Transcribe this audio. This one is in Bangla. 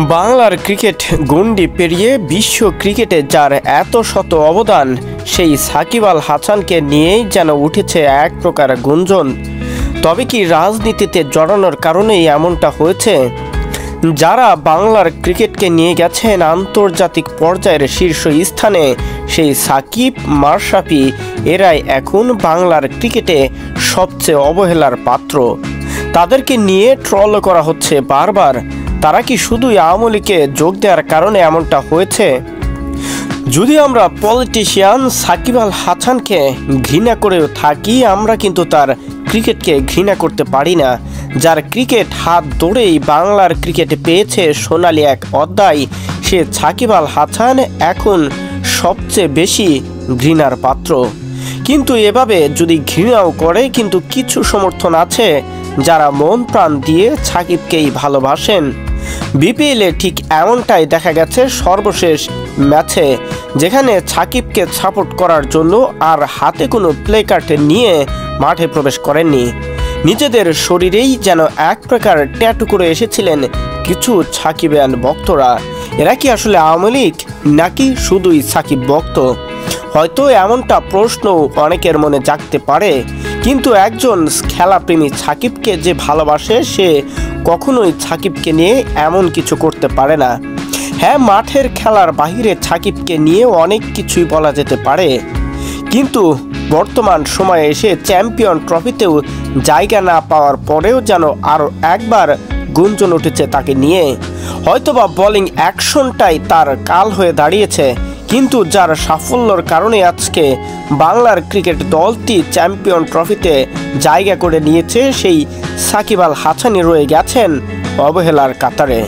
বাংলার ক্রিকেট গণ্ডি পেরিয়ে বিশ্ব ক্রিকেটে যার এত শত অবদান, সেই সাকিব আল হাসানকে নিয়েই যেন উঠেছে এক প্রকার গুঞ্জন। তবে কি রাজনীতিতে জড়ানোর কারণেই এমনটা হয়েছে? যারা বাংলার ক্রিকেটকে নিয়ে গেছেন আন্তর্জাতিক পর্যায়ের শীর্ষ স্থানে, সেই সাকিব, মাশরাফি এরাই এখন বাংলার ক্রিকেটে সবচেয়ে অবহেলার পাত্র। তাদেরকে নিয়ে ট্রল করা হচ্ছে বারবার। তারা কি শুধুই আওয়ামী লীগে যোগ দেওয়ার কারণে এমনটা হয়েছে? যদি আমরা পলিটিশিয়ান সাকিব আল হাসানকে ঘৃণা করেও থাকি, আমরা কিন্তু তার ক্রিকেটকে ঘৃণা করতে পারি না। যার ক্রিকেট হাত ধরেই বাংলার ক্রিকেটে পেয়েছে সোনালি এক অধ্যায়, সে সাকিব আল হাসান এখন সবচেয়ে বেশি ঘৃণার পাত্র। কিন্তু এভাবে যদি ঘৃণাও করে, কিন্তু কিছু সমর্থন আছে যারা মন প্রাণ দিয়ে সাকিবকেই ভালোবাসেন। বিপিএলে ঠিক এমনটাই দেখা গেছে সর্বশেষ ম্যাচে, যেখানে সাকিবকে সাপোর্ট করার জন্য আর হাতে কোনো প্লে কার্ড নিয়ে মাঠে প্রবেশ করেননি। নিজেদের শরীরেই যেন এক প্রকার ট্যাটু করে এসেছিলেন কিছু সাকিবিয়ান ভক্তরা। এরা কি আসলে আওয়ামী লীগ নাকি শুধুই সাকিব ভক্ত? হয়তো এমনটা প্রশ্ন অনেকের মনে জাগতে পারে, কিন্তু একজন খেলাপ্রেমী সাকিবকে যে ভালোবাসে, সে কখনোই সাকিবকে নিয়ে এমন কিছু করতে পারে না। হ্যাঁ, মাঠের খেলার বাহিরে সাকিবকে নিয়ে অনেক কিছুই বলা যেতে পারে, কিন্তু বর্তমান সময়ে এসে চ্যাম্পিয়ন ট্রফিতেও জায়গা না পাওয়ার পরেও যেন আরও একবার গুঞ্জন উঠেছে তাকে নিয়ে। হয়তোবা বোলিং অ্যাকশনটাই তার কাল হয়ে দাঁড়িয়েছে, কিন্তু যার সাফল্যর কারণে আজকে বাংলার ক্রিকেট দলটি চ্যাম্পিয়ন ট্রফিতে জায়গা করে নিয়েছে, সেই সাকিব আল হাসানই রয়ে গেছেন অবহেলার কাতারে।